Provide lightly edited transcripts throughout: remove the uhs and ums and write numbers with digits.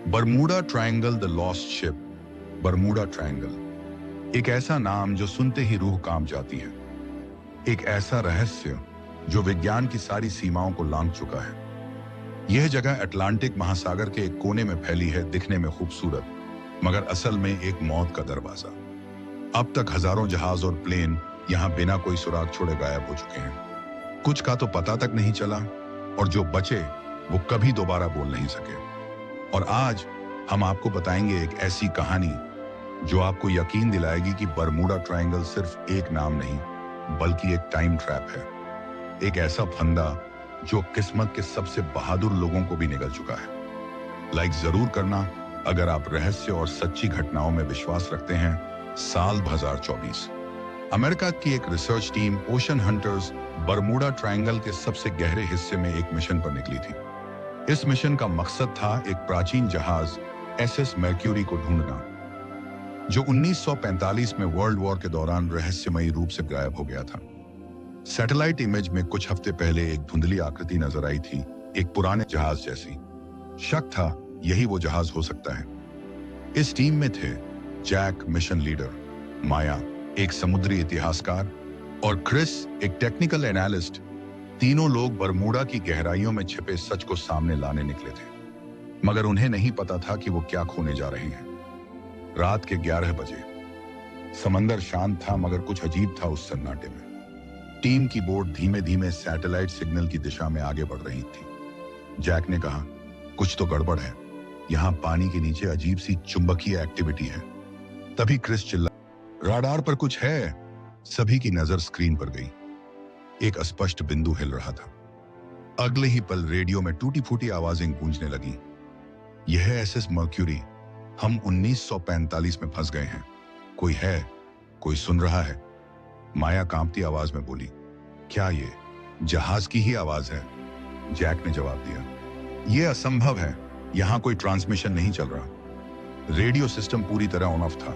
Bermuda triangle, the lost ship. Bermuda triangle एक ऐसा नाम जो सुनते ही रूह कांप जाती है। एक ऐसा रहस्य जो विज्ञान की सारी सीमाओं को लांघ चुका है। यह जगह अटलांटिक महासागर के एक कोने में फैली है, दिखने में खूबसूरत मगर असल में एक मौत का दरवाजा। अब तक हजारों जहाज और प्लेन यहां बिना कोई सुराग छोड़े गायब हो चुके हैं। कुछ का तो पता तक नहीं चला और जो बचे वो कभी दोबारा बोल नहीं सके। और आज हम आपको बताएंगे एक ऐसी कहानी जो आपको यकीन दिलाएगी कि बरमूडा ट्रायंगल सिर्फ एक नाम नहीं बल्कि एक टाइम ट्रैप है। एक ऐसा फंदा जो किस्मत के सबसे बहादुर लोगों को भी निगल चुका है। लाइक जरूर करना अगर आप रहस्य और सच्ची घटनाओं में विश्वास रखते हैं। साल 2024 अमेरिका की एक research team ocean hunters Bermuda triangle के सबसे गहरे हिस्से में एक मिशन पर निकली थी। इस मिशन का मकसद था एक प्राचीन जहाज एसएस मर्क्यूरी को ढूंढना जो 1945 में वर्ल्ड वॉर के दौरान रहस्यमयी रूप से गायब हो गया था। सैटेलाइट इमेज में कुछ हफ्ते पहले एक धुंधली आकृति नजर आई थी, एक पुराने जहाज जैसी। शक था यही वो जहाज हो सकता है। इस टीम में थे जैक, मिशन लीडर, माया, एक समुद्री इतिहासकार, और क्रिस, एक टेक्निकल एनालिस्ट। तीनों लोग बरमूडा की गहराइयों में छिपे सच को सामने लाने निकले थे, मगर उन्हें नहीं पता था कि वो क्या खोने जा रहे हैं। रात के 11 बजे समंदर शांत था मगर कुछ अजीब था उस सन्नाटे में। टीम की बोट धीमे धीमे सैटेलाइट सिग्नल की दिशा में आगे बढ़ रही थी। जैक ने कहा, कुछ तो गड़बड़ है, यहाँ पानी के नीचे अजीब सी चुंबकीय एक्टिविटी है। तभी क्रिस चिल्ला, राडार पर कुछ है। सभी की नजर स्क्रीन पर गई। एक अस्पष्ट बिंदु हिल रहा था। अगले ही पल रेडियो में टूटी फूटी आवाजें गूंजने लगी। यह एसएस मर्क्यूरी, हम 1945 में फंस गए हैं। कोई है, कोई सुन रहा है? माया कांपती आवाज में बोली, क्या ये जहाज की ही आवाज है? जैक ने जवाब दिया, यह असंभव है, यहां कोई ट्रांसमिशन नहीं चल रहा। रेडियो सिस्टम पूरी तरह ऑन ऑफ था।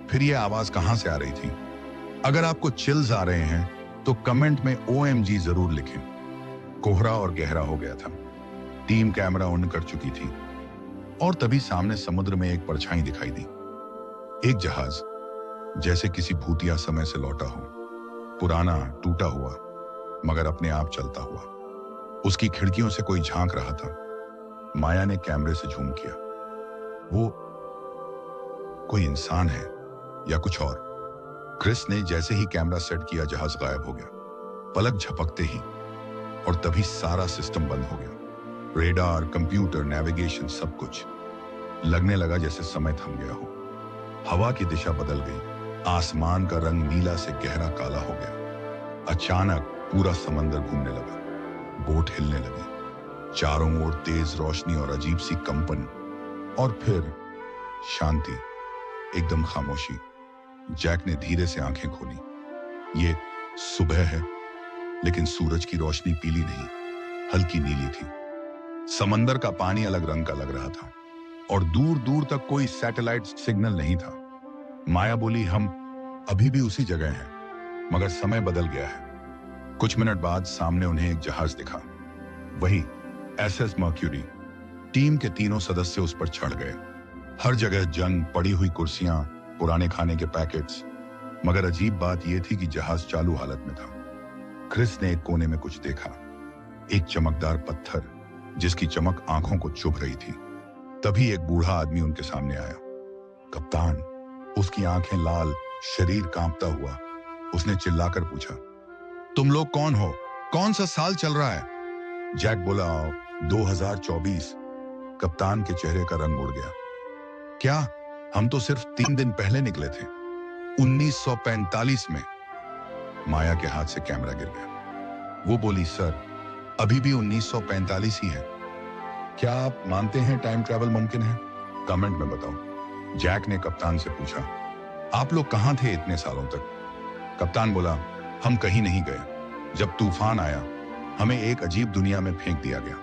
फिर यह आवाज कहां से आ रही थी? अगर आपको चिल्स आ रहे हैं तो कमेंट में OMG जरूर लिखें। कोहरा और गहरा हो गया था। टीम कैमरा ऑन कर चुकी थी और तभी सामने समुद्र में एक परछाई दिखाई दी। एक जहाज जैसे किसी भूतिया समय से लौटा हो, पुराना, टूटा हुआ मगर अपने आप चलता हुआ। उसकी खिड़कियों से कोई झांक रहा था। माया ने कैमरे से झूम किया। वो कोई इंसान है या कुछ और? क्रिस ने जैसे ही कैमरा सेट किया, जहाज गायब हो गया, पलक झपकते ही। और तभी सारा सिस्टम बंद हो गया। रेडार, कंप्यूटर, नेविगेशन, सब कुछ। लगने लगा जैसे समय थम गया हो। हवा की दिशा बदल गई। आसमान का रंग नीला से गहरा काला हो गया। अचानक पूरा समंदर घूमने लगा। बोट हिलने लगी। चारों ओर तेज रोशनी और अजीब सी कंपन, और फिर शांति, एकदम खामोशी। जैक ने धीरे से आंखें खोली। ये सुबह है, लेकिन सूरज की रोशनी पीली नहीं, हल्की नीली थी। समंदर का पानी अलग रंग का लग रहा था और दूर दूर तक कोई सैटेलाइट सिग्नल नहीं था। माया बोली, हम अभी भी उसी जगह हैं, मगर समय बदल गया है। कुछ मिनट बाद सामने उन्हें एक जहाज दिखा, वही एसएस मर्क्यूरी। टीम के तीनों सदस्य उस पर चढ़ गए। हर जगह जंग, पड़ी हुई कुर्सियां, पुराने खाने के पैकेट्स, मगर अजीब बात यह थी कि जहाज चालू हालत में था। क्रिस ने एक कोने में कुछ देखा, एक चमकदार पत्थर जिसकी चमक आंखों को चुभ रही थी। तभी एक बूढ़ा आदमी उनके सामने आया। कप्तान, उसकी आंखें लाल, शरीर कांपता हुआ। उसने चिल्लाकर पूछा, तुम लोग कौन हो? कौन सा साल चल रहा है? जैक बोला, 2024। कप्तान के चेहरे का रंग उड़ गया। क्या? हम तो सिर्फ 3 दिन पहले निकले थे, 1945 में। माया के हाथ से कैमरा गिर गया। वो बोली, सर, अभी भी 1945 ही है। क्या आप मानते हैं टाइम ट्रैवल मुमकिन है? कमेंट में बताओ। जैक ने कप्तान से पूछा, आप लोग कहां थे इतने सालों तक? कप्तान बोला, हम कहीं नहीं गए। जब तूफान आया, हमें एक अजीब दुनिया में फेंक दिया गया।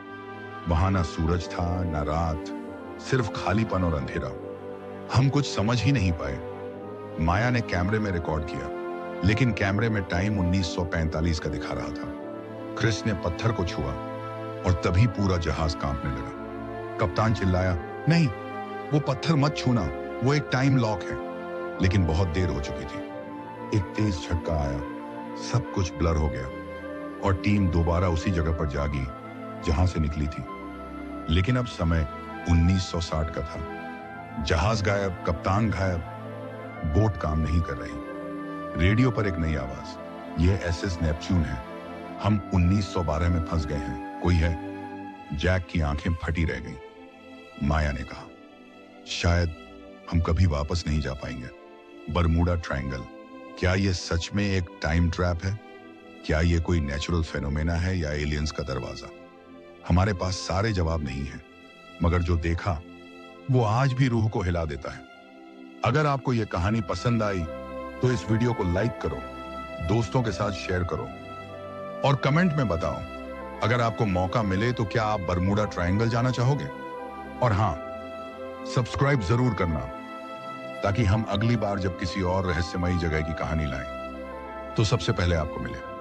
वहां ना सूरज था, ना रात, सिर्फ खालीपन और अंधेरा। हम कुछ समझ ही नहीं पाए। माया ने कैमरे में रिकॉर्ड किया, लेकिन कैमरे में टाइम 1945 का दिखा रहा था। क्रिस ने पत्थर को छुआ और तभी पूरा जहाज कांपने लगा। कप्तान चिल्लाया, नहीं, वो पत्थर मत छूना, वो एक टाइम लॉक है। लेकिन बहुत देर हो चुकी थी। एक तेज झटका आया, सब कुछ ब्लर हो गया और टीम दोबारा उसी जगह पर जागी जहां से निकली थी। लेकिन अब समय 1960 का था। जहाज गायब, कप्तान गायब, बोट काम नहीं कर रही। रेडियो पर एक नई आवाज, यह एसएस नेपच्यून है, हम 1912 में फंस गए हैं, कोई है? जैक की आंखें फटी रह गईं। माया ने कहा, शायद हम कभी वापस नहीं जा पाएंगे। बरमूडा ट्रायंगल, क्या यह सच में एक टाइम ट्रैप है? क्या यह कोई नेचुरल फेनोमेना है या एलियंस का दरवाजा? हमारे पास सारे जवाब नहीं हैं, मगर जो देखा वो आज भी रूह को हिला देता है। अगर आपको यह कहानी पसंद आई तो इस वीडियो को लाइक करो, दोस्तों के साथ शेयर करो और कमेंट में बताओ, अगर आपको मौका मिले तो क्या आप बरमूडा ट्रायंगल जाना चाहोगे? और हां, सब्सक्राइब जरूर करना ताकि हम अगली बार जब किसी और रहस्यमयी जगह की कहानी लाएं तो सबसे पहले आपको मिले।